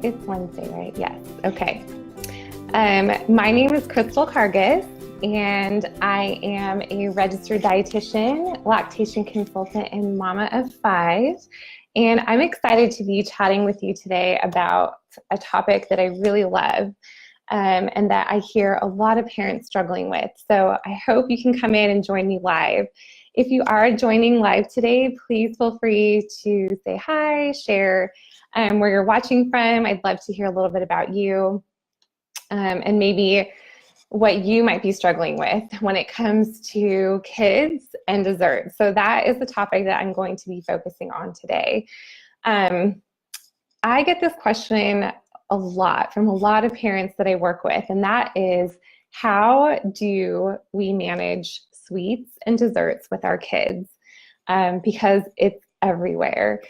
It's Wednesday, right? Yes. Okay. My name is Crystal Cargis, and I am a registered dietitian, lactation consultant, and mama of 5. And I'm excited to be chatting with you today about a topic that I really love and that I hear a lot of parents struggling with. So I hope you can come in and join me live. If you are joining live today, please feel free to say hi, share where you're watching from. I'd love to hear a little bit about you and maybe what you might be struggling with when it comes to kids and desserts. So that is the topic that I'm going to be focusing on today. I get this question a lot from a lot of parents that I work with, and that is, how do we manage sweets and desserts with our kids? Because it's everywhere.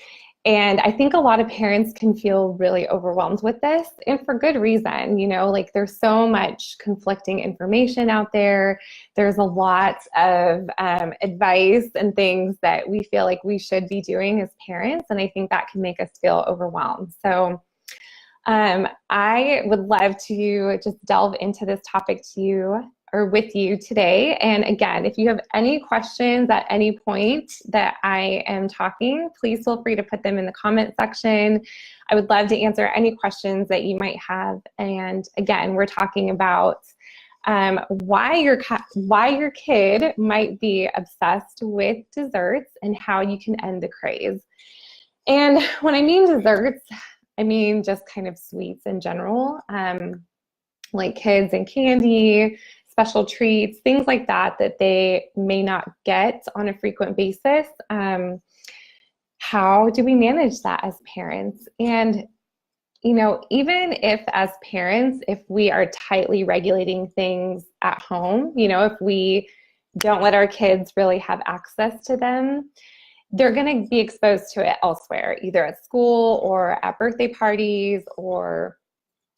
And I think a lot of parents can feel really overwhelmed with this, and for good reason. You know, like, there's so much conflicting information out there. There's a lot of advice and things that we feel like we should be doing as parents, and I think that can make us feel overwhelmed. So I would love to just delve into this topic with you today. And again, if you have any questions at any point that I am talking, please feel free to put them in the comment section. I would love to answer any questions that you might have. And again, we're talking about why your kid might be obsessed with desserts and how you can end the craze. And when I mean desserts, I mean just kind of sweets in general, like kids and candy, special treats, things like that that they may not get on a frequent basis. How do we manage that as parents? And, you know, even if as parents, if we are tightly regulating things at home, you know, if we don't let our kids really have access to them, they're going to be exposed to it elsewhere, either at school or at birthday parties or,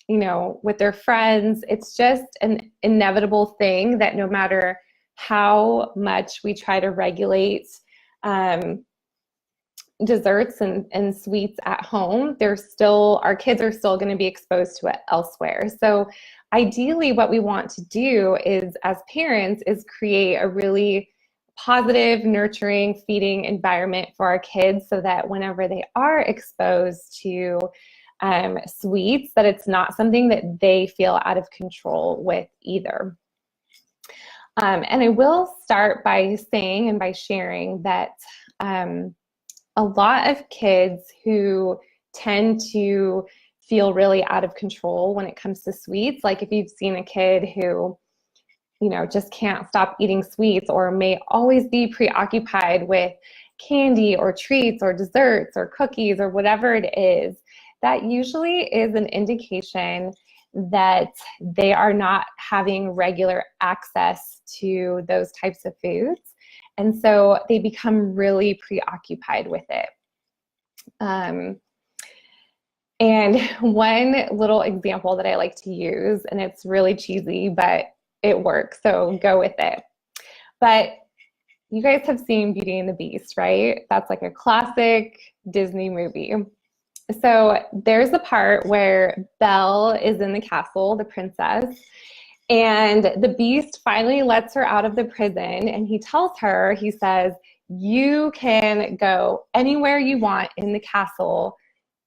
you know, with their friends. It's just an inevitable thing that no matter how much we try to regulate desserts and sweets at home, our kids are still going to be exposed to it elsewhere. So ideally, what we want to do is, as parents, is create a really positive, nurturing, feeding environment for our kids so that whenever they are exposed to sweets, that it's not something that they feel out of control with either. And I will start by saying and by sharing that a lot of kids who tend to feel really out of control when it comes to sweets, like if you've seen a kid who, you know, just can't stop eating sweets or may always be preoccupied with candy or treats or desserts or cookies or whatever it is, that usually is an indication that they are not having regular access to those types of foods. And so they become really preoccupied with it. And one little example that I like to use, and it's really cheesy, but it works, so go with it. But you guys have seen Beauty and the Beast, right? That's like a classic Disney movie. So there's a part where Belle is in the castle, the princess, and the Beast finally lets her out of the prison, and he tells her, he says, you can go anywhere you want in the castle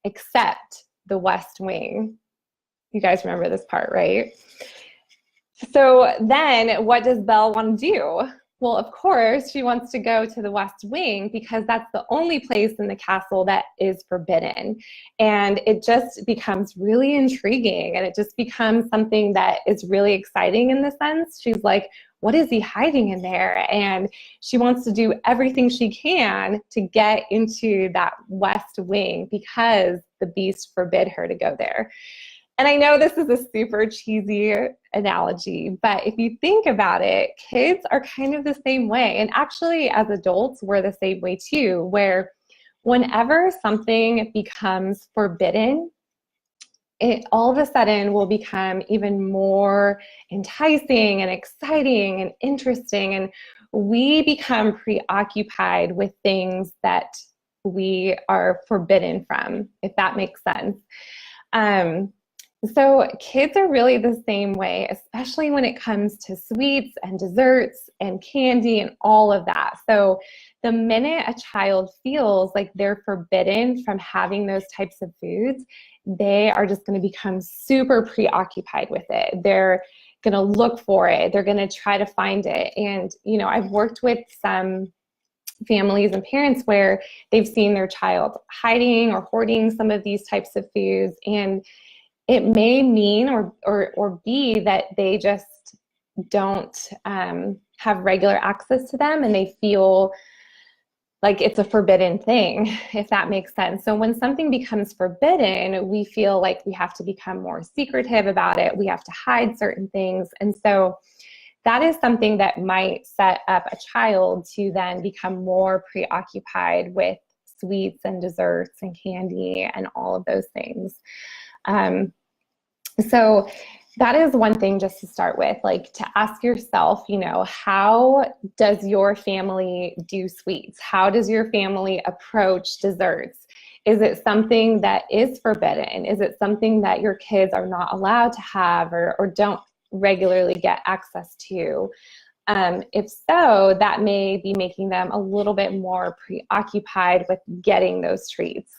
except the West Wing. You guys remember this part, right? So then what does Belle want to do? Well, of course, she wants to go to the West Wing because that's the only place in the castle that is forbidden. And it just becomes really intriguing, and it just becomes something that is really exciting in the sense. She's like, what is he hiding in there? And she wants to do everything she can to get into that West Wing because the Beast forbid her to go there. And I know this is a super cheesy analogy, but if you think about it, kids are kind of the same way. And actually, as adults, we're the same way too, where whenever something becomes forbidden, it all of a sudden will become even more enticing and exciting and interesting. And we become preoccupied with things that we are forbidden from, if that makes sense. So kids are really the same way, especially when it comes to sweets and desserts and candy and all of that. So the minute a child feels like they're forbidden from having those types of foods, they are just going to become super preoccupied with it. They're going to look for it. They're going to try to find it. And, you know, I've worked with some families and parents where they've seen their child hiding or hoarding some of these types of foods, and it may mean or be that they just don't have regular access to them, and they feel like it's a forbidden thing, if that makes sense. So when something becomes forbidden, we feel like we have to become more secretive about it. We have to hide certain things. And so that is something that might set up a child to then become more preoccupied with sweets and desserts and candy and all of those things. So that is one thing just to start with, like to ask yourself, you know, how does your family do sweets? How does your family approach desserts? Is it something that is forbidden? Is it something that your kids are not allowed to have or don't regularly get access to? If so, that may be making them a little bit more preoccupied with getting those treats.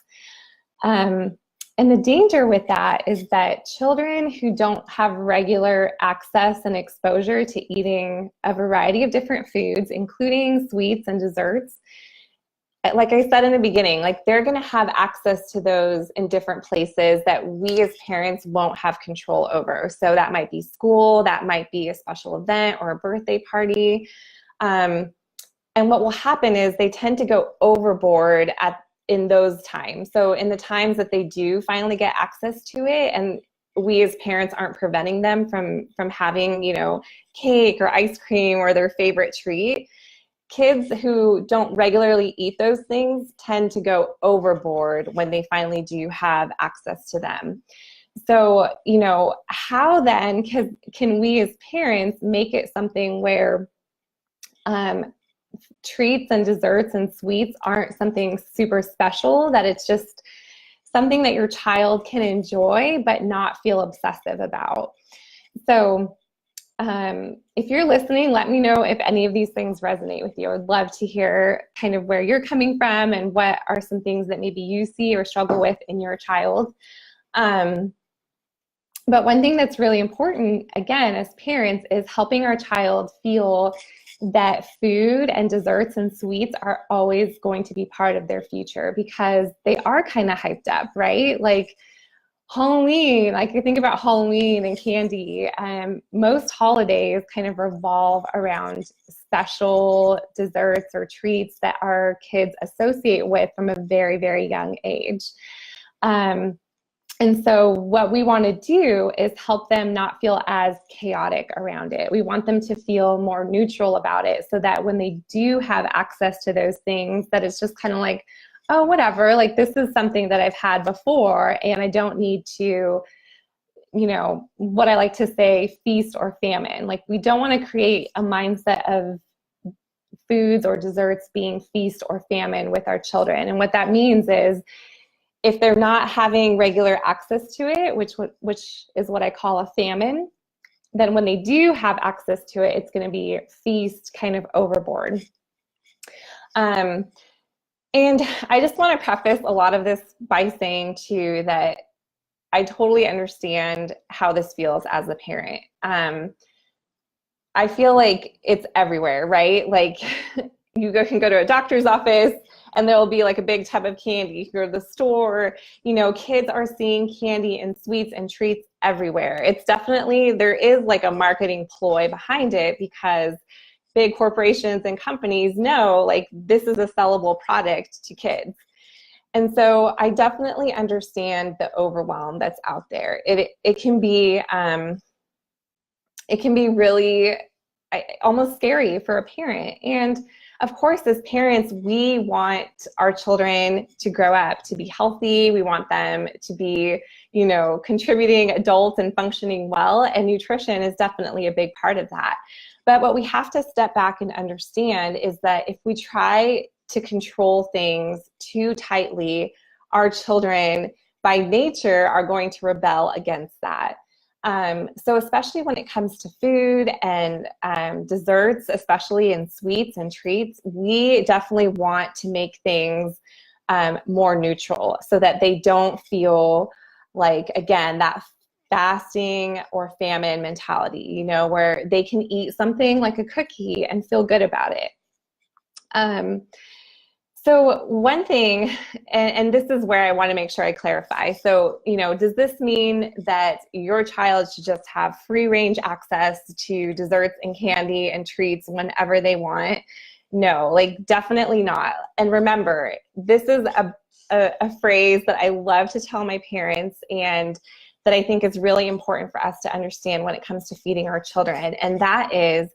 And the danger with that is that children who don't have regular access and exposure to eating a variety of different foods, including sweets and desserts, like I said in the beginning, like they're going to have access to those in different places that we as parents won't have control over. So that might be school, that might be a special event or a birthday party. And what will happen is they tend to go overboard in those times. So in the times that they do finally get access to it, and we as parents aren't preventing them from having, you know, cake or ice cream or their favorite treat, kids who don't regularly eat those things tend to go overboard when they finally do have access to them. So, you know, how then can we as parents make it something where treats and desserts and sweets aren't something super special, that it's just something that your child can enjoy but not feel obsessive about? So if you're listening, let me know if any of these things resonate with you. I would love to hear kind of where you're coming from and what are some things that maybe you see or struggle with in your child. But one thing that's really important, again, as parents, is helping our child feel that food and desserts and sweets are always going to be part of their future, because they are kind of hyped up, right? Like Halloween, like you think about Halloween and candy, most holidays kind of revolve around special desserts or treats that our kids associate with from a very, very young age. And so what we want to do is help them not feel as chaotic around it. We want them to feel more neutral about it, so that when they do have access to those things, that it's just kind of like, oh, whatever, like this is something that I've had before, and I don't need to, you know, what I like to say, feast or famine. Like we don't want to create a mindset of foods or desserts being feast or famine with our children. And what that means is, if they're not having regular access to it, which is what I call a famine, then when they do have access to it, it's going to be feast, kind of overboard. And I just want to preface a lot of this by saying too that I totally understand how this feels as a parent. I feel like it's everywhere, right? Like you can go to a doctor's office and there'll be like a big tub of candy. You go to the store, you know, kids are seeing candy and sweets and treats everywhere. It's definitely, there is like a marketing ploy behind it, because big corporations and companies know like this is a sellable product to kids. And so I definitely understand the overwhelm that's out there. It can be really almost scary for a parent. And of course, as parents, we want our children to grow up to be healthy. We want them to be, you know, contributing adults and functioning well. And nutrition is definitely a big part of that. But what we have to step back and understand is that if we try to control things too tightly, our children by nature are going to rebel against that. So especially when it comes to food and desserts, especially in sweets and treats, we definitely want to make things more neutral so that they don't feel like, again, that fasting or famine mentality, you know, where they can eat something like a cookie and feel good about it. So one thing, and this is where I want to make sure I clarify. So, you know, does this mean that your child should just have free range access to desserts and candy and treats whenever they want? No, like definitely not. And remember, this is a phrase that I love to tell my parents and that I think is really important for us to understand when it comes to feeding our children. And that is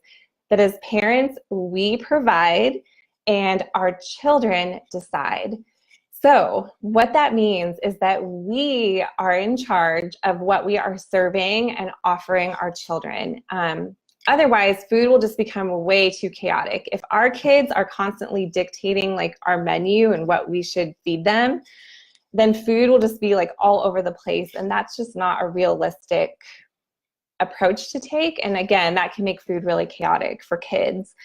that as parents, we provide and our children decide. So what that means is that we are in charge of what we are serving and offering our children. Otherwise, food will just become way too chaotic. If our kids are constantly dictating like our menu and what we should feed them, then food will just be like all over the place. And that's just not a realistic approach to take. And again, that can make food really chaotic for kids.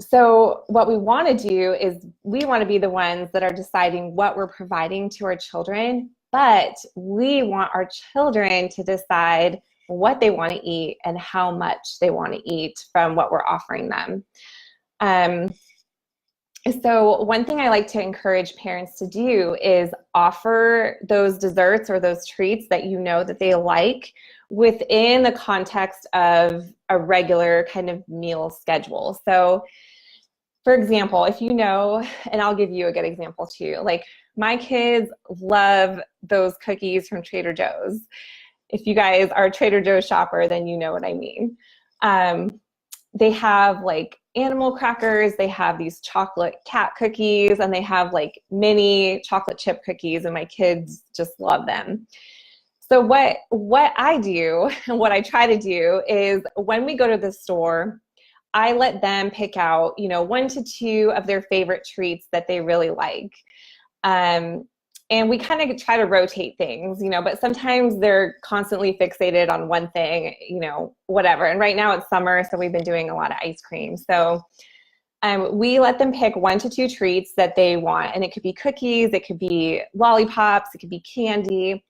So what we want to do is we want to be the ones that are deciding what we're providing to our children, but we want our children to decide what they want to eat and how much they want to eat from what we're offering them. So one thing I like to encourage parents to do is offer those desserts or those treats that you know that they like within the context of a regular kind of meal schedule. So for example, if you know, and I'll give you a good example too, like my kids love those cookies from Trader Joe's. If you guys are a Trader Joe's shopper, then you know what I mean. They have like animal crackers, they have these chocolate cat cookies, and they have like mini chocolate chip cookies, and my kids just love them. So what I do, and what I try to do is when we go to the store, I let them pick out, you know, 1 to 2 of their favorite treats that they really like. And we kind of try to rotate things, you know, but sometimes they're constantly fixated on one thing, you know, whatever. And right now it's summer, so we've been doing a lot of ice cream. So we let them pick 1 to 2 treats that they want. And it could be cookies, it could be lollipops, it could be candy.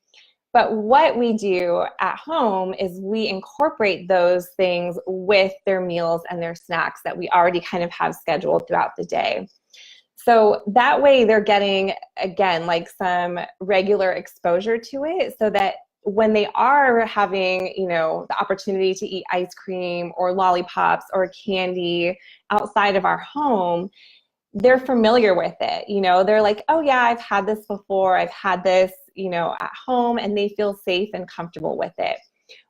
But what we do at home is we incorporate those things with their meals and their snacks that we already kind of have scheduled throughout the day. So that way they're getting, again, like some regular exposure to it so that when they are having, you know, the opportunity to eat ice cream or lollipops or candy outside of our home, they're familiar with it. You know, they're like, oh yeah, I've had this before. I've had this, you know, at home, and they feel safe and comfortable with it.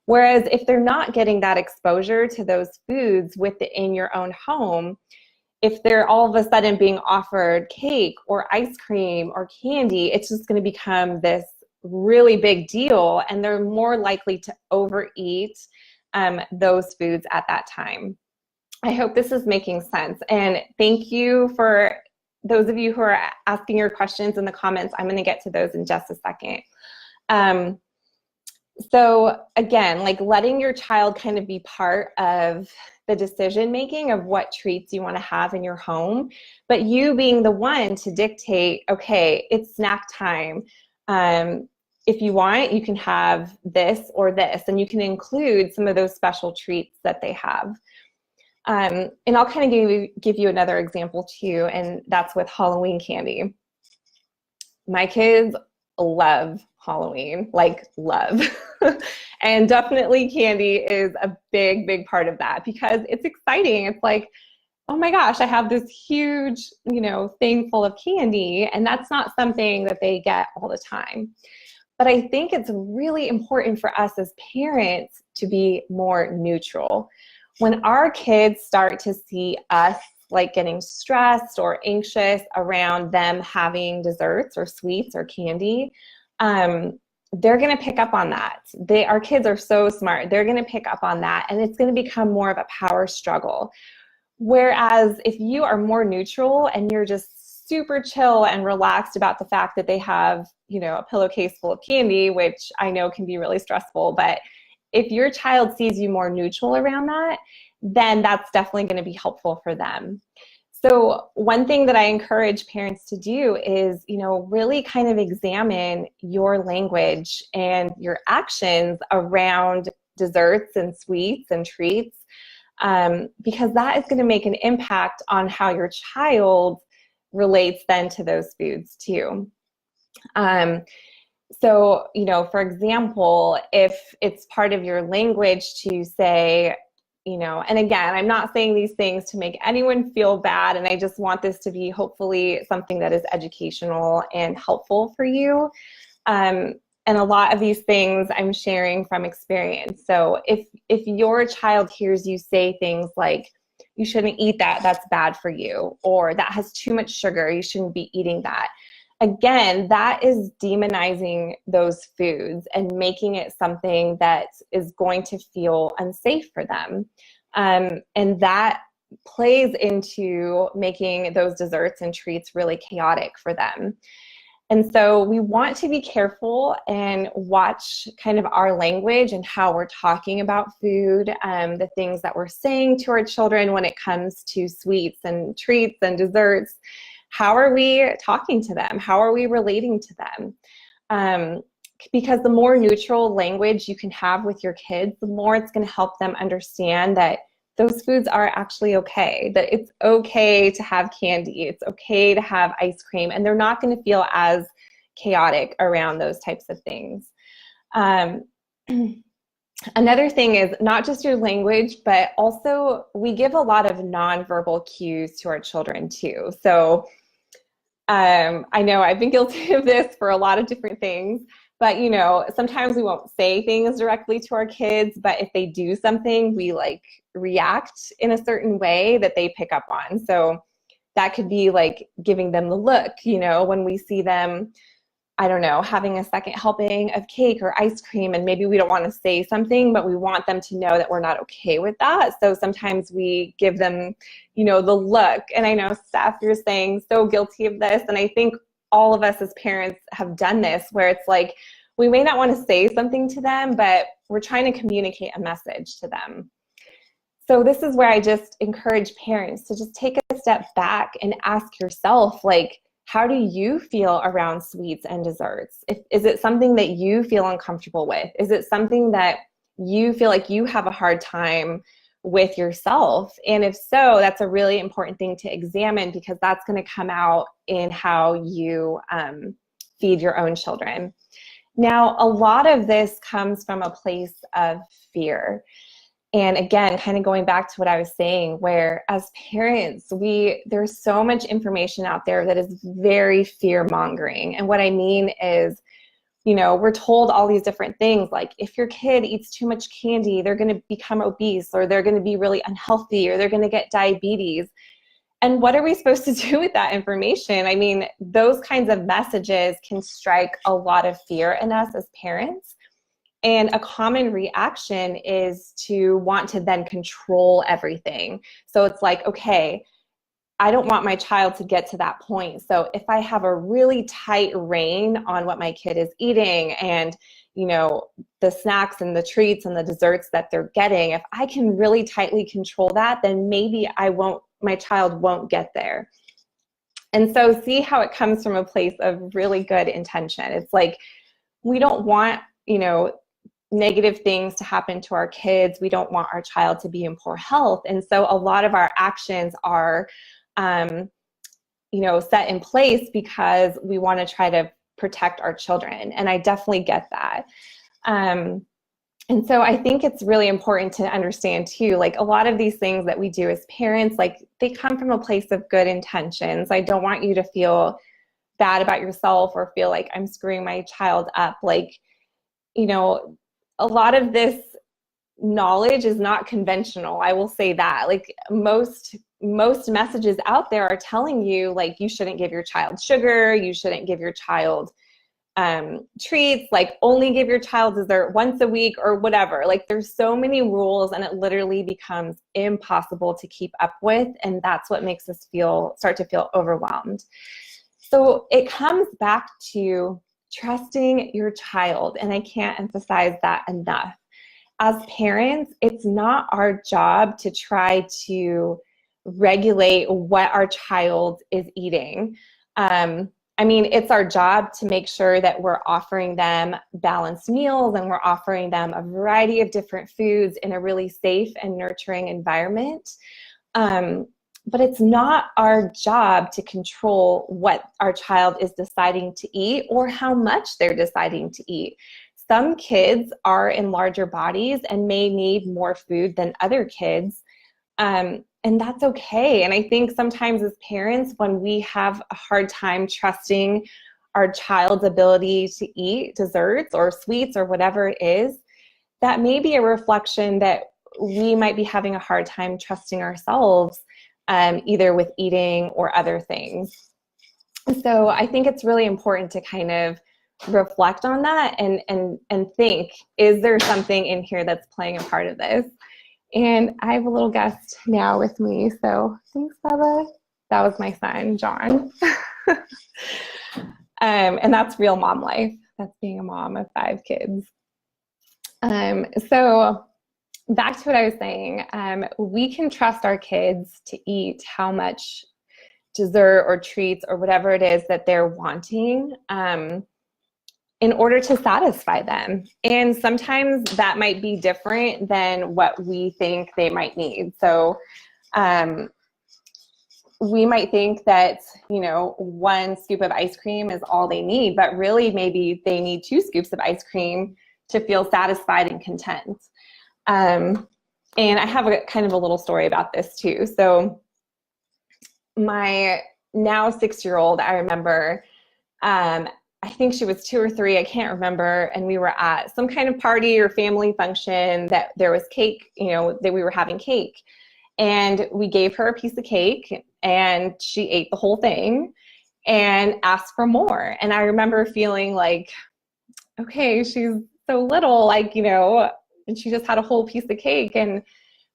Whereas if they're not getting that exposure to those foods within your own home, if they're all of a sudden being offered cake or ice cream or candy, it's just going to become this really big deal, and they're more likely to overeat those foods at that time. I hope this is making sense. And thank you for those of you who are asking your questions in the comments. I'm going to get to those in just a second. So again, like letting your child kind of be part of the decision making of what treats you want to have in your home, but you being the one to dictate, okay, it's snack time. If you want, you can have this or this, and you can include some of those special treats that they have. And I'll kind of give you another example too, and that's with Halloween candy. My kids love Halloween, like love. And definitely candy is a big, big part of that because it's exciting. It's like, oh my gosh, I have this huge, you know, thing full of candy, and that's not something that they get all the time. But I think it's really important for us as parents to be more neutral. When our kids start to see us like getting stressed or anxious around them having desserts or sweets or candy, they're going to pick up on that. Our kids are so smart. They're going to pick up on that, and it's going to become more of a power struggle. Whereas if you are more neutral and you're just super chill and relaxed about the fact that they have, you know, a pillowcase full of candy, which I know can be really stressful. But if your child sees you more neutral around that, then that's definitely going to be helpful for them. So one thing that I encourage parents to do is, you know, really kind of examine your language and your actions around desserts and sweets and treats, because that is going to make an impact on how your child relates then to those foods too. So, you know, for example, if it's part of your language to say, you know, and again, I'm not saying these things to make anyone feel bad, and I just want this to be hopefully something that is educational and helpful for you. And a lot of these things I'm sharing from experience. So if your child hears you say things like, you shouldn't eat that, that's bad for you, or that has too much sugar, you shouldn't be eating that. Again, that is demonizing those foods and making it something that is going to feel unsafe for them. And that plays into making those desserts and treats really chaotic for them. And so we want to be careful and watch kind of our language and how we're talking about food, the things that we're saying to our children when it comes to sweets and treats and desserts. How are we talking to them? How are we relating to them? Because the more neutral language you can have with your kids, the more it's going to help them understand that those foods are actually okay, that it's okay to have candy, it's okay to have ice cream, and they're not going to feel as chaotic around those types of things. Another thing is not just your language, but also we give a lot of nonverbal cues to our children too. So I know I've been guilty of this for a lot of different things, but you know, sometimes we won't say things directly to our kids, but if they do something, we like react in a certain way that they pick up on. So that could be like giving them the look, you know, when we see them, I don't know, having a second helping of cake or ice cream, and maybe we don't want to say something, but we want them to know that we're not okay with that. So sometimes we give them, you know, the look. And I know, Steph, you're saying so guilty of this. And I think all of us as parents have done this, where it's like, we may not want to say something to them, but we're trying to communicate a message to them. So this is where I just encourage parents to just take a step back and ask yourself, like, how do you feel around sweets and desserts? Is it something that you feel uncomfortable with? Is it something that you feel like you have a hard time with yourself? And if so, that's a really important thing to examine, because that's going to come out in how you feed your own children. Now, a lot of this comes from a place of fear. And again, kind of going back to what I was saying, where as parents, there's so much information out there that is very fear-mongering. And what I mean is, you know, we're told all these different things, like if your kid eats too much candy, they're going to become obese, or they're going to be really unhealthy, or they're going to get diabetes. And what are we supposed to do with that information? I mean, those kinds of messages can strike a lot of fear in us as parents. And a common reaction is to want to then control everything. So it's like, okay, I don't want my child to get to that point. So if I have a really tight rein on what my kid is eating, and, you know, the snacks and the treats and the desserts that they're getting, if I can really tightly control that, then maybe my child won't get there. And so see how it comes from a place of really good intention. It's like, we don't want, you know, negative things to happen to our kids. We don't want our child to be in poor health. And so a lot of our actions are, you know, set in place because we want to try to protect our children. And I definitely get that. And so I think it's really important to understand too, like a lot of these things that we do as parents, like they come from a place of good intentions. I don't want you to feel bad about yourself or feel like I'm screwing my child up. Like, you know, a lot of this knowledge is not conventional. I will say that. Like most messages out there are telling you, like, you shouldn't give your child sugar, you shouldn't give your child treats, like only give your child dessert once a week or whatever. Like there's so many rules and it literally becomes impossible to keep up with. And that's what makes us start to feel overwhelmed. So it comes back to trusting your child. And I can't emphasize that enough. As parents, it's not our job to try to regulate what our child is eating. I mean, it's our job to make sure that we're offering them balanced meals and we're offering them a variety of different foods in a really safe and nurturing environment. But it's not our job to control what our child is deciding to eat or how much they're deciding to eat. Some kids are in larger bodies and may need more food than other kids. And that's okay. And I think sometimes as parents, when we have a hard time trusting our child's ability to eat desserts or sweets or whatever it is, that may be a reflection that we might be having a hard time trusting ourselves, either with eating or other things. So I think it's really important to kind of reflect on that and think, is there something in here that's playing a part of this? And I have a little guest now with me, so thanks, Bella. That was my son, John. And that's real mom life. That's being a mom of 5 kids. So back to what I was saying, we can trust our kids to eat how much dessert or treats or whatever it is that they're wanting, in order to satisfy them. And sometimes that might be different than what we think they might need. So we might think that, 1 scoop of ice cream is all they need, but really maybe they need 2 scoops of ice cream to feel satisfied and content. And I have a kind of a little story about this too. So my now 6-year-old, I remember, I think she was 2 or 3, I can't remember, and we were at some kind of party or family function that there was cake, that we were having cake. And we gave her a piece of cake and she ate the whole thing and asked for more. And I remember feeling like, okay, she's so little, and she just had a whole piece of cake.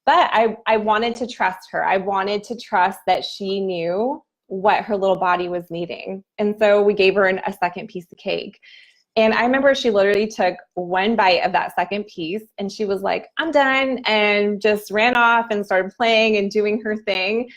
But I wanted to trust her. I wanted to trust that she knew what her little body was needing. And so we gave her a second piece of cake. And I remember she literally took 1 bite of that second piece and she was like, I'm done, and just ran off and started playing and doing her thing.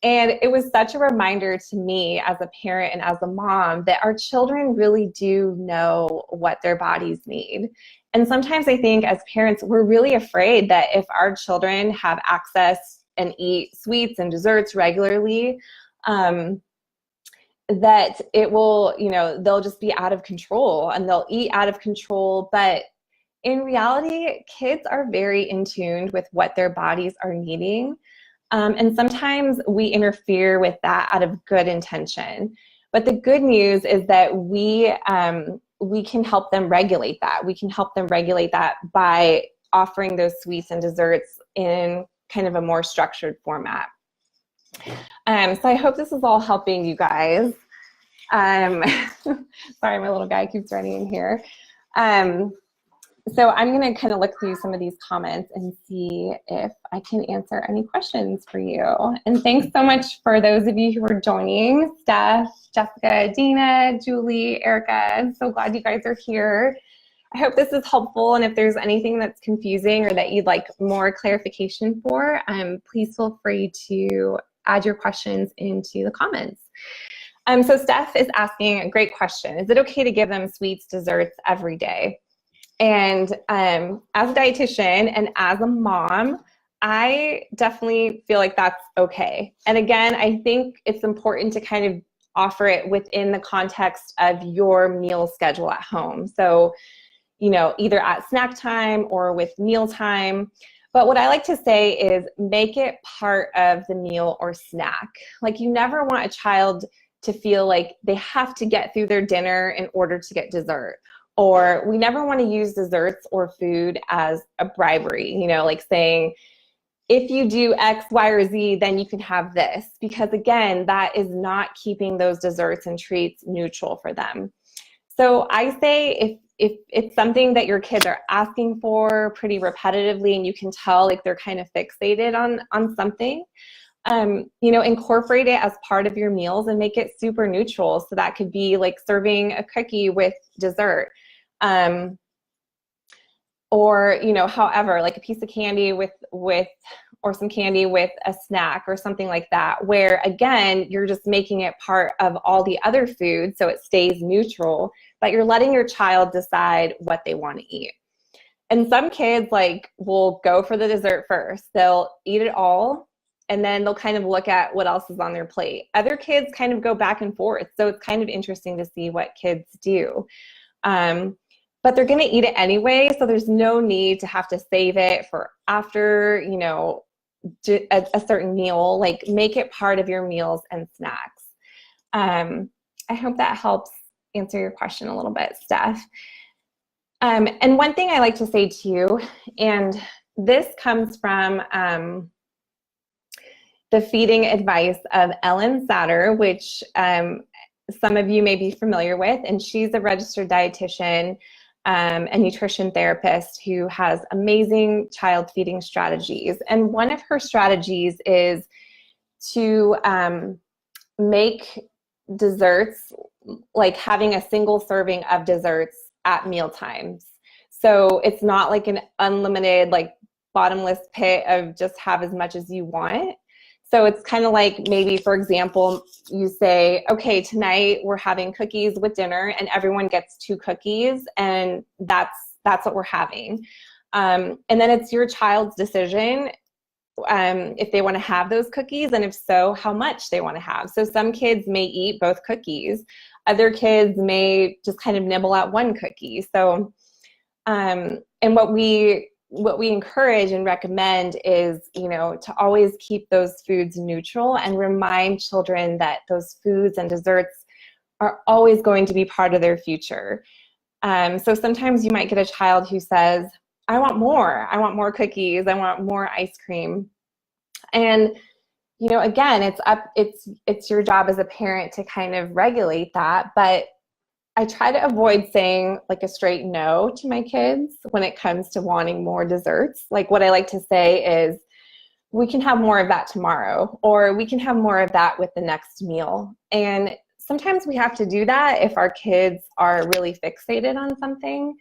And it was such a reminder to me as a parent and as a mom that our children really do know what their bodies need. And sometimes I think as parents, we're really afraid that if our children have access and eat sweets and desserts regularly, that it will, they'll just be out of control and they'll eat out of control. But in reality, kids are very in tune with what their bodies are needing. And sometimes we interfere with that out of good intention. But the good news is that we can help them regulate that. We can help them regulate that by offering those sweets and desserts in kind of a more structured format. So I hope this is all helping you guys. Sorry, my little guy keeps running in here. So I'm going to kind of look through some of these comments and see if I can answer any questions for you. And thanks so much for those of you who are joining: Steph, Jessica, Dina, Julie, Erica. I'm so glad you guys are here. I hope this is helpful, and if there's anything that's confusing or that you'd like more clarification for, please feel free to add your questions into the comments. So Steph is asking a great question. Is it okay to give them sweets, desserts every day? And as a dietitian and as a mom, I definitely feel like that's okay. And again, I think it's important to kind of offer it within the context of your meal schedule at home. So, either at snack time or with meal time. But what I like to say is make it part of the meal or snack. Like, you never want a child to feel like they have to get through their dinner in order to get dessert. Or we never want to use desserts or food as a bribery, like saying, if you do X, Y, or Z, then you can have this. Because again, that is not keeping those desserts and treats neutral for them. So I say if it's something that your kids are asking for pretty repetitively and you can tell like they're kind of fixated on something, incorporate it as part of your meals and make it super neutral. So that could be like serving a cookie with dessert. Or, however, like a piece of candy with or some candy with a snack or something like that, where again, you're just making it part of all the other foods so it stays neutral, but you're letting your child decide what they want to eat. And some kids will go for the dessert first. They'll eat it all and then they'll kind of look at what else is on their plate. Other kids kind of go back and forth. So it's kind of interesting to see what kids do. But they're going to eat it anyway, so there's no need to have to save it for after, a certain meal. Like, make it part of your meals and snacks. I hope that helps answer your question a little bit, Steph. And one thing I like to say to you, and this comes from the feeding advice of Ellen Satter, which some of you may be familiar with, and she's a registered dietitian, a nutrition therapist who has amazing child feeding strategies. And one of her strategies is to make desserts, like having a single serving of desserts at meal times. So it's not like an unlimited, like bottomless pit of just have as much as you want. So it's kind of like, maybe, for example, you say, okay, tonight we're having cookies with dinner and everyone gets 2 cookies and that's what we're having. And then it's your child's decision if they want to have those cookies, and if so, how much they want to have. So some kids may eat both cookies. Other kids may just kind of nibble at 1 cookie. So, and what we encourage and recommend is, to always keep those foods neutral and remind children that those foods and desserts are always going to be part of their future. So sometimes you might get a child who says, I want more cookies, I want more ice cream. And, again, it's your job as a parent to kind of regulate that, but I try to avoid saying like a straight no to my kids when it comes to wanting more desserts. Like, what I like to say is, we can have more of that tomorrow, or we can have more of that with the next meal. And sometimes we have to do that if our kids are really fixated on something.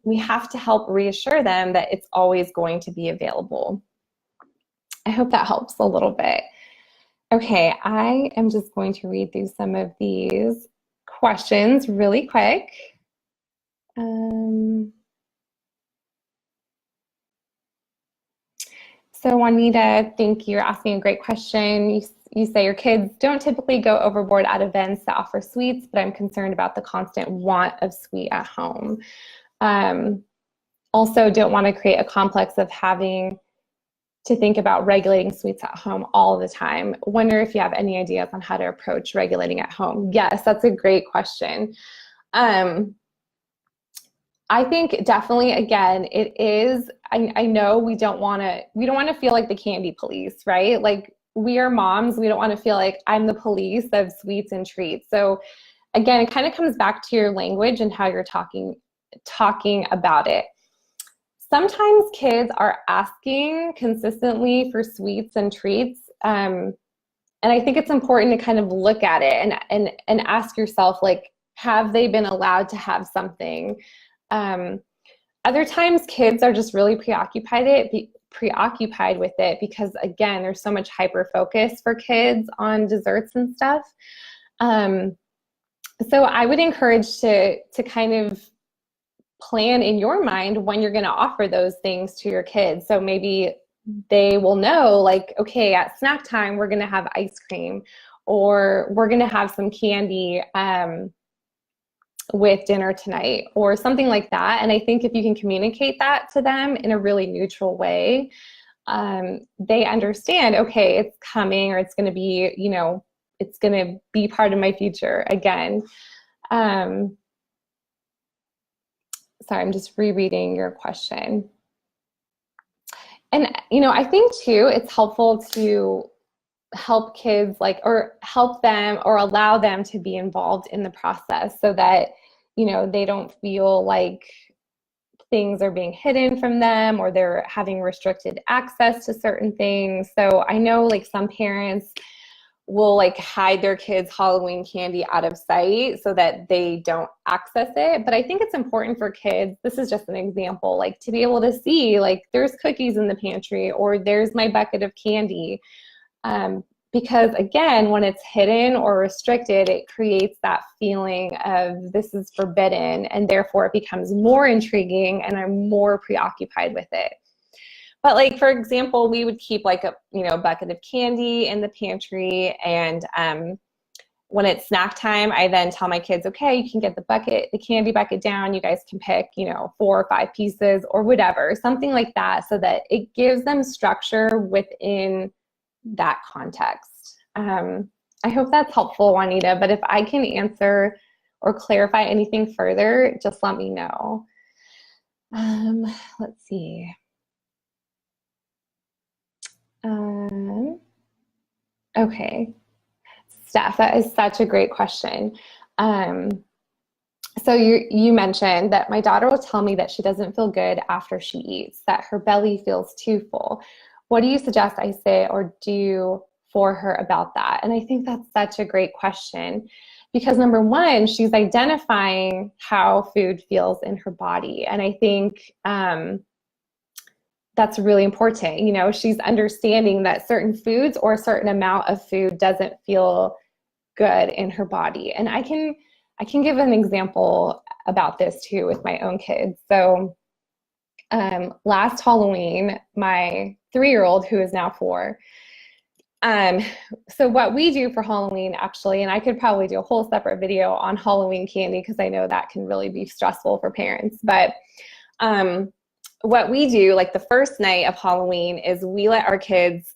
We have to help reassure them that it's always going to be available. I hope that helps a little bit. Okay, I am just going to read through some of these questions really quick. So Juanita, thank you. You're asking a great question. You say your kids don't typically go overboard at events that offer sweets, but I'm concerned about the constant want of sweet at home. Also, don't want to create a complex of having to think about regulating sweets at home all the time. Wonder if you have any ideas on how to approach regulating at home. Yes, that's a great question. I think definitely, again, it is, I know we don't want to feel like the candy police, right? Like, we are moms, we don't want to feel like I'm the police of sweets and treats. So again, it kind of comes back to your language and how you're talking about it. Sometimes kids are asking consistently for sweets and treats, and I think it's important to kind of look at it and ask yourself, like, have they been allowed to have something? Other times kids are just really preoccupied with it because, again, there's so much hyper focus for kids on desserts and stuff. So I would encourage to kind of plan in your mind when you're going to offer those things to your kids. So maybe they will know, like, okay, at snack time, we're going to have ice cream, or we're going to have some candy with dinner tonight, or something like that. And I think if you can communicate that to them in a really neutral way, they understand, okay, it's coming, or it's going to be, it's going to be part of my future again. Sorry, I'm just rereading your question. And, I think too, it's helpful to help them or allow them to be involved in the process, so that they don't feel like things are being hidden from them or they're having restricted access to certain things. So I know like some parents will like hide their kids' Halloween candy out of sight so that they don't access it. But I think it's important for kids, this is just an example, like to be able to see like there's cookies in the pantry or there's my bucket of candy. Because again, when it's hidden or restricted, it creates that feeling of this is forbidden, and therefore it becomes more intriguing and I'm more preoccupied with it. But like, for example, we would keep like a bucket of candy in the pantry, and when it's snack time, I then tell my kids, okay, you can get the candy bucket down. You guys can pick, 4 or 5 pieces or whatever, something like that, so that it gives them structure within that context. I hope that's helpful, Juanita, but if I can answer or clarify anything further, just let me know. Let's see. Okay. Steph, that is such a great question. So you mentioned that my daughter will tell me that she doesn't feel good after she eats, that her belly feels too full. What do you suggest I say or do for her about that? And I think that's such a great question because number one, she's identifying how food feels in her body. And I think that's really important. She's understanding that certain foods or a certain amount of food doesn't feel good in her body. And I can give an example about this too with my own kids. So last Halloween, my 3-year-old, who is now 4, so what we do for Halloween actually, and I could probably do a whole separate video on Halloween candy because I know that can really be stressful for parents, but what we do like the first night of Halloween is we let our kids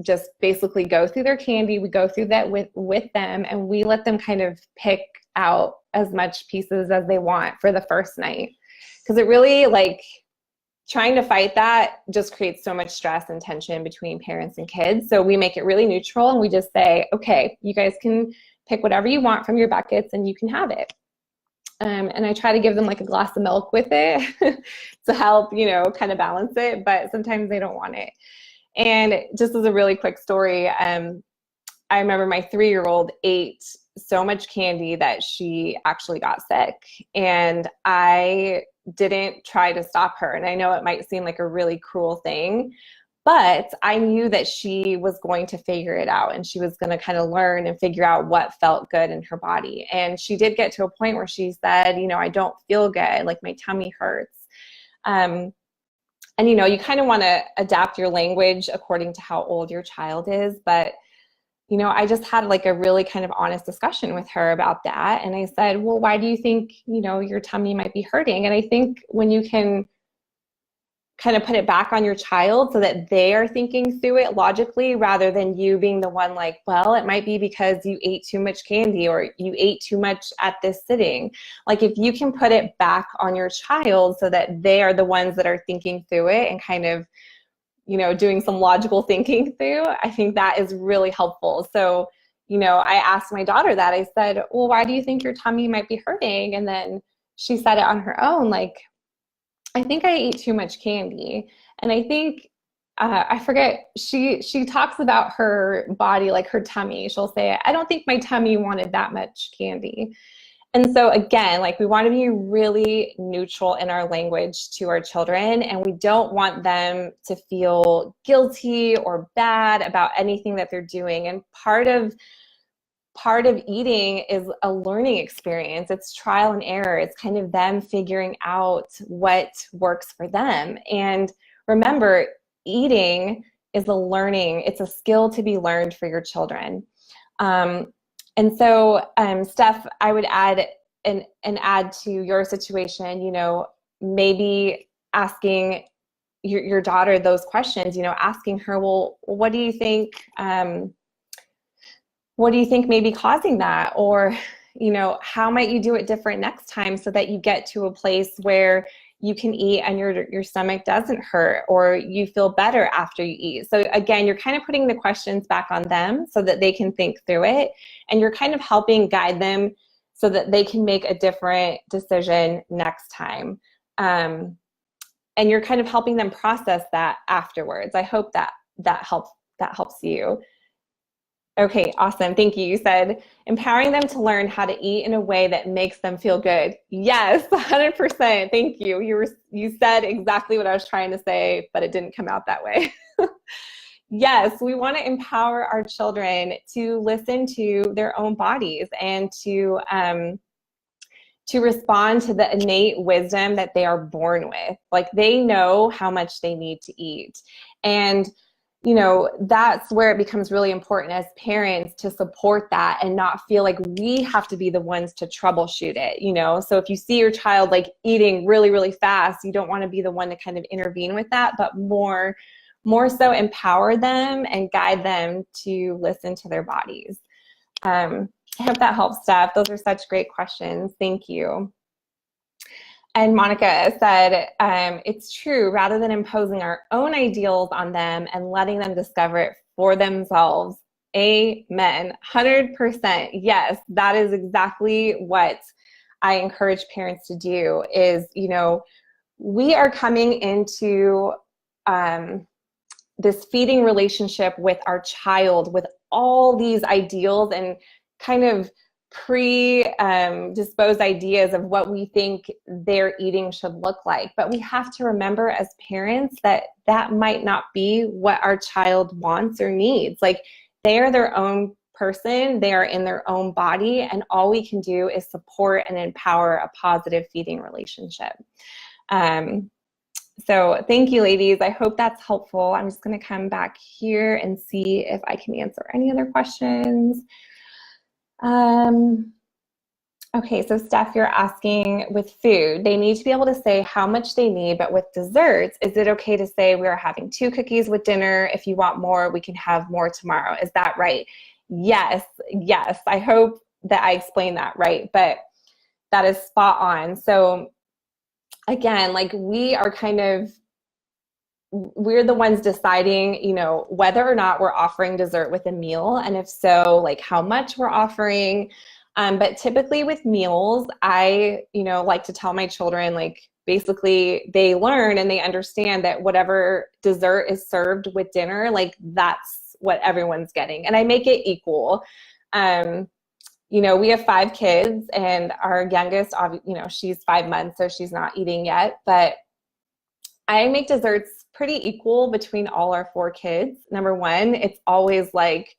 just basically go through their candy. We go through that with them, and we let them kind of pick out as much pieces as they want for the first night. Because it really, like, trying to fight that just creates so much stress and tension between parents and kids. So we make it really neutral, and we just say, okay, you guys can pick whatever you want from your buckets and you can have it. And I try to give them like a glass of milk with it to help, kind of balance it, but sometimes they don't want it. And just as a really quick story, I remember my 3-year-old ate so much candy that she actually got sick, and I didn't try to stop her. And I know it might seem like a really cruel thing, but I knew that she was going to figure it out, and she was going to kind of learn and figure out what felt good in her body. And she did get to a point where she said, I don't feel good, like my tummy hurts. And you kind of want to adapt your language according to how old your child is. But, I just had like a really kind of honest discussion with her about that. And I said, well, why do you think, your tummy might be hurting? And I think when you can kind of put it back on your child so that they are thinking through it logically rather than you being the one like, well, it might be because you ate too much candy or you ate too much at this sitting. Like if you can put it back on your child so that they are the ones that are thinking through it and kind of, doing some logical thinking through, I think that is really helpful. So, I asked my daughter that. I said, well, why do you think your tummy might be hurting? And then she said it on her own, like, I think I ate too much candy. And I think, I forget, she talks about her body, like her tummy. She'll say, I don't think my tummy wanted that much candy. And so again, like we want to be really neutral in our language to our children, and we don't want them to feel guilty or bad about anything that they're doing. And part of eating is a learning experience. It's trial and error. It's kind of them figuring out what works for them. And remember, eating is a learning. It's a skill to be learned for your children. And so, Steph, I would add and add to your situation, maybe asking your daughter those questions, asking her, well, what do you think? What do you think may be causing that? Or, how might you do it different next time so that you get to a place where you can eat and your stomach doesn't hurt or you feel better after you eat. So again, you're kind of putting the questions back on them so that they can think through it, and you're kind of helping guide them so that they can make a different decision next time. And you're kind of helping them process that afterwards. I hope that helps you. Okay, awesome. Thank you. You said empowering them to learn how to eat in a way that makes them feel good. Yes, 100%. Thank you. You said exactly what I was trying to say, but it didn't come out that way. Yes, we want to empower our children to listen to their own bodies and to respond to the innate wisdom that they are born with. Like, they know how much they need to eat. And that's where it becomes really important as parents to support that and not feel like we have to be the ones to troubleshoot it. So if you see your child like eating really, really fast, you don't want to be the one to kind of intervene with that, but more so empower them and guide them to listen to their bodies. I hope that helps, Steph. Those are such great questions. Thank you. And Monica said, it's true, rather than imposing our own ideals on them and letting them discover it for themselves. Amen. 100%. Yes, that is exactly what I encourage parents to do is, we are coming into this feeding relationship with our child with all these ideals and kind of predisposed ideas of what we think their eating should look like. But we have to remember as parents that might not be what our child wants or needs. Like, they are their own person, they are in their own body, and all we can do is support and empower a positive feeding relationship. So thank you, ladies. I hope that's helpful. I'm just going to come back here and see if I can answer any other questions. Okay, so Steph, you're asking with food, they need to be able to say how much they need, but with desserts, is it okay to say we're having 2 cookies with dinner? If you want more, we can have more tomorrow. Is that right? Yes. I hope that I explained that right, but that is spot on. So again, like, we're the ones deciding, whether or not we're offering dessert with a meal, and if so, like, how much we're offering. But typically with meals, I, like to tell my children, like, basically they learn and they understand that whatever dessert is served with dinner, like, that's what everyone's getting. And I make it equal. We have 5 kids, and our youngest, she's 5 months, so she's not eating yet, but I make desserts pretty equal between all our 4 kids. Number one, it's always like,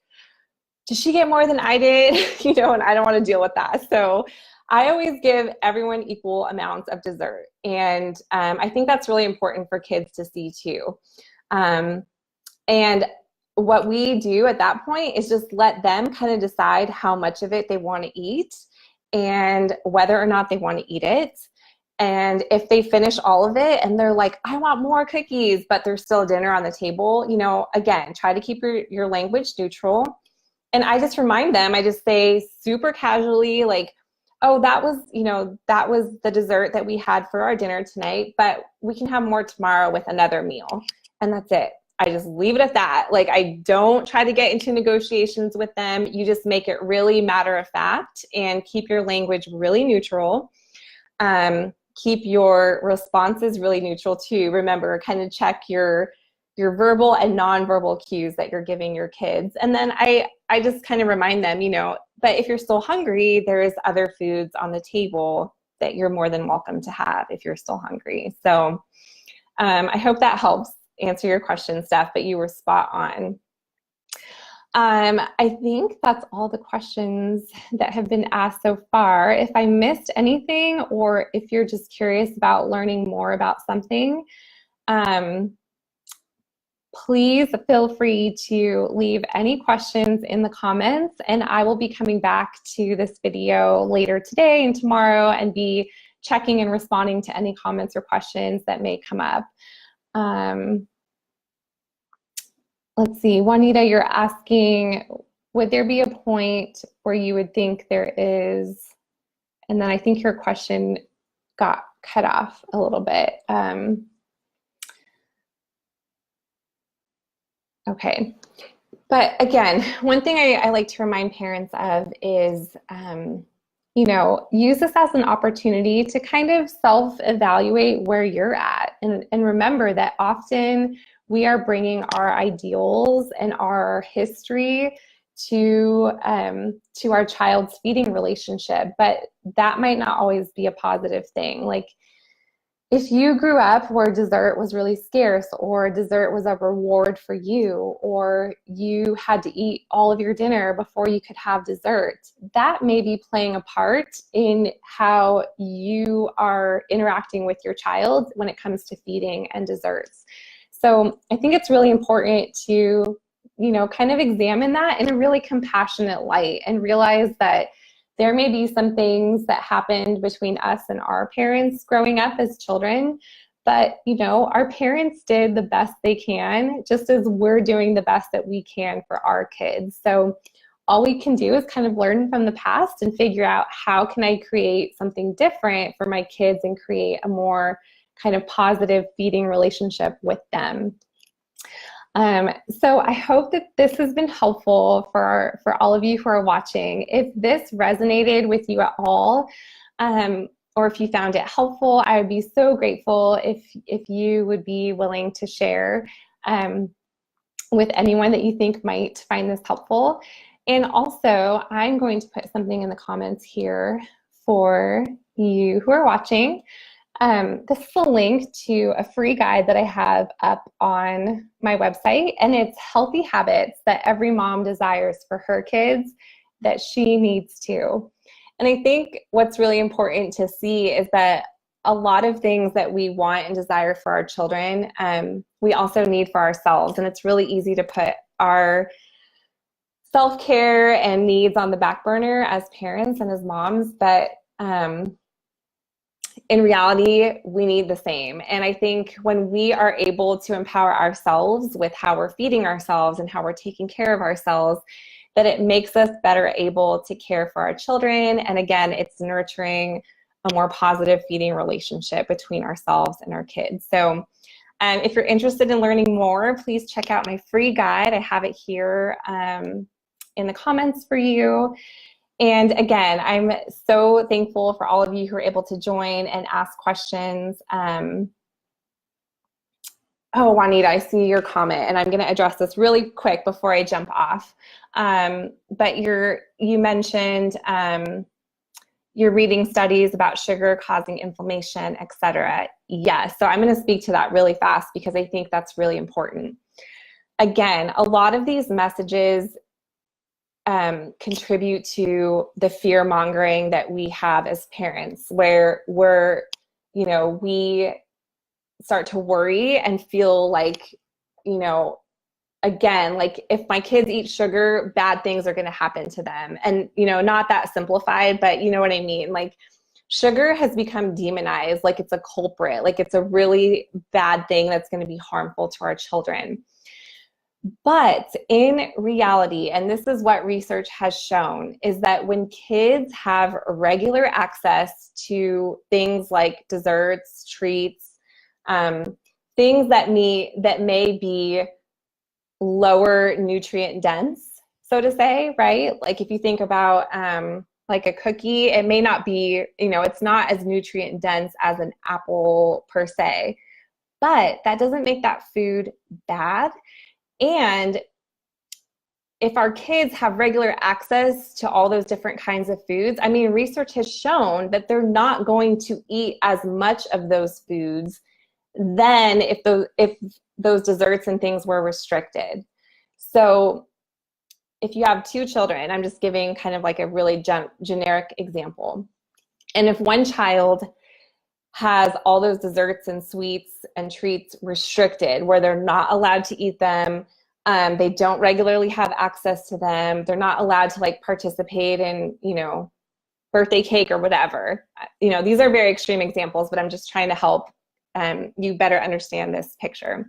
did she get more than I did? And I don't want to deal with that. So I always give everyone equal amounts of dessert. And I think that's really important for kids to see too. And what we do at that point is just let them kind of decide how much of it they want to eat and whether or not they want to eat it. And if they finish all of it and they're like, I want more cookies, but there's still dinner on the table, again, try to keep your language neutral. And I just remind them, I just say super casually, like, oh, that was the dessert that we had for our dinner tonight, but we can have more tomorrow with another meal. And that's it. I just leave it at that. Like, I don't try to get into negotiations with them. You just make it really matter of fact and keep your language really neutral. Keep your responses really neutral too. Remember, kind of check your verbal and nonverbal cues that you're giving your kids. And then I just kind of remind them, but if you're still hungry, there's other foods on the table that you're more than welcome to have if you're still hungry. So I hope that helps answer your question, Steph, but you were spot on. I think that's all the questions that have been asked so far. If I missed anything, or if you're just curious about learning more about something, please feel free to leave any questions in the comments, and I will be coming back to this video later today and tomorrow and be checking and responding to any comments or questions that may come up. Let's see, Juanita, you're asking, would there be a point where you would think there is, and then I think your question got cut off a little bit. Okay, but again, one thing I like to remind parents of is, use this as an opportunity to kind of self-evaluate where you're at. And remember that often we are bringing our ideals and our history to our child's feeding relationship, but that might not always be a positive thing. Like, if you grew up where dessert was really scarce, or dessert was a reward for you, or you had to eat all of your dinner before you could have dessert, that may be playing a part in how you are interacting with your child when it comes to feeding and desserts. So I think it's really important to, kind of examine that in a really compassionate light and realize that there may be some things that happened between us and our parents growing up as children, but our parents did the best they can, just as we're doing the best that we can for our kids. So all we can do is kind of learn from the past and figure out, how can I create something different for my kids and create a more kind of positive feeding relationship with them. So I hope that this has been helpful for all of you who are watching. If this resonated with you at all, or if you found it helpful, I would be so grateful if you would be willing to share with anyone that you think might find this helpful. And also, I'm going to put something in the comments here for you who are watching. This is a link to a free guide that I have up on my website, and it's healthy habits that every mom desires for her kids that she needs to. And I think what's really important to see is that a lot of things that we want and desire for our children, we also need for ourselves. And it's really easy to put our self-care and needs on the back burner as parents and as moms, but in reality, we need the same. And I think when we are able to empower ourselves with how we're feeding ourselves and how we're taking care of ourselves, that it makes us better able to care for our children. And again, it's nurturing a more positive feeding relationship between ourselves and our kids. So if you're interested in learning more, please check out my free guide. I have it here in the comments for you. And again, I'm so thankful for all of you who are able to join and ask questions. Oh, Juanita, I see your comment, and I'm going to address this really quick before I jump off. But you mentioned you're reading studies about sugar causing inflammation, etc. Yes, so I'm going to speak to that really fast because I think that's really important. Again, a lot of these messages contribute to the fear mongering that we have as parents, where we start to worry and feel like, again, like if my kids eat sugar, bad things are going to happen to them. And, not that simplified, but you know what I mean? Like, sugar has become demonized, like it's a culprit, like it's a really bad thing that's going to be harmful to our children. But in reality, and this is what research has shown, is that when kids have regular access to things like desserts, treats, things that may be lower nutrient dense, so to say, right? Like if you think about like a cookie, it may not be, it's not as nutrient dense as an apple per se, but that doesn't make that food bad. And if our kids have regular access to all those different kinds of foods, I mean, research has shown that they're not going to eat as much of those foods than if those desserts and things were restricted. So if you have two children, I'm just giving kind of like a really generic example. And if one child has all those desserts and sweets and treats restricted, where they're not allowed to eat them, they don't regularly have access to them, they're not allowed to like participate in, birthday cake or whatever. These are very extreme examples, but I'm just trying to help you better understand this picture.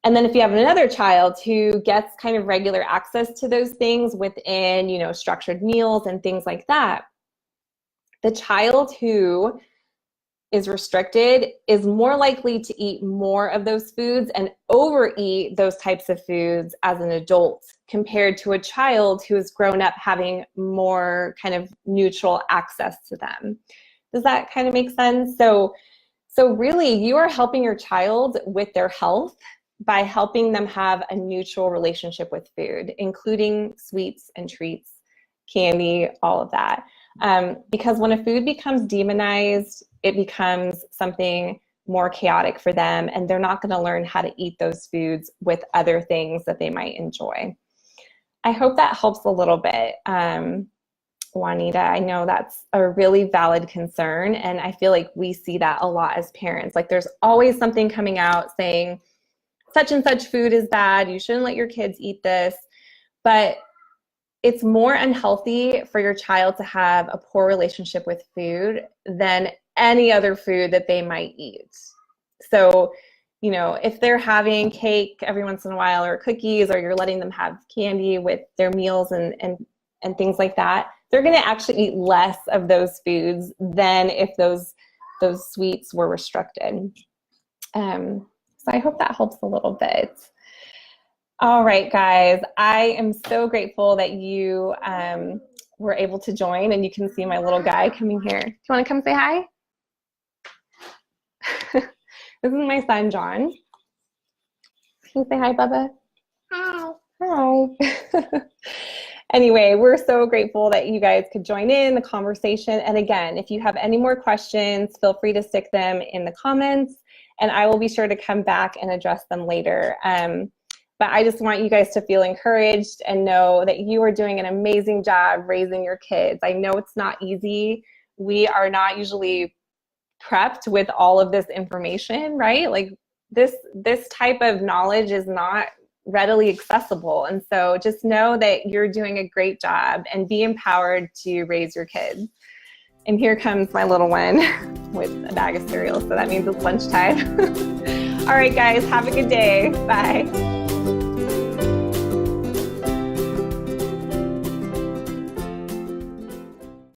And then if you have another child who gets kind of regular access to those things within, structured meals and things like that, the child who is restricted is more likely to eat more of those foods and overeat those types of foods as an adult compared to a child who has grown up having more kind of neutral access to them. Does that kind of make sense? So really, you are helping your child with their health by helping them have a neutral relationship with food, including sweets and treats, candy, all of that. Because when a food becomes demonized, it becomes something more chaotic for them, and they're not going to learn how to eat those foods with other things that they might enjoy. I hope that helps a little bit. Juanita, I know that's a really valid concern, and I feel like we see that a lot as parents. Like there's always something coming out saying such and such food is bad, you shouldn't let your kids eat this, but it's more unhealthy for your child to have a poor relationship with food than any other food that they might eat. So, you know, if they're having cake every once in a while or cookies, or you're letting them have candy with their meals and things like that, they're going to actually eat less of those foods than if those sweets were restricted. So I hope that helps a little bit. All right, guys, I am so grateful that you were able to join, and you can see my little guy coming here. Do you want to come say hi? This is my son, John. Can you say hi, Bubba? Hi. Hi. Anyway, we're so grateful that you guys could join in the conversation. And again, if you have any more questions, feel free to stick them in the comments, and I will be sure to come back and address them later. But I just want you guys to feel encouraged and know that you are doing an amazing job raising your kids. I know it's not easy. We are not usually prepped with all of this information, right? Like this type of knowledge is not readily accessible. And so just know that you're doing a great job and be empowered to raise your kids. And here comes my little one with a bag of cereal. So that means it's lunchtime. All right, guys, have a good day. Bye.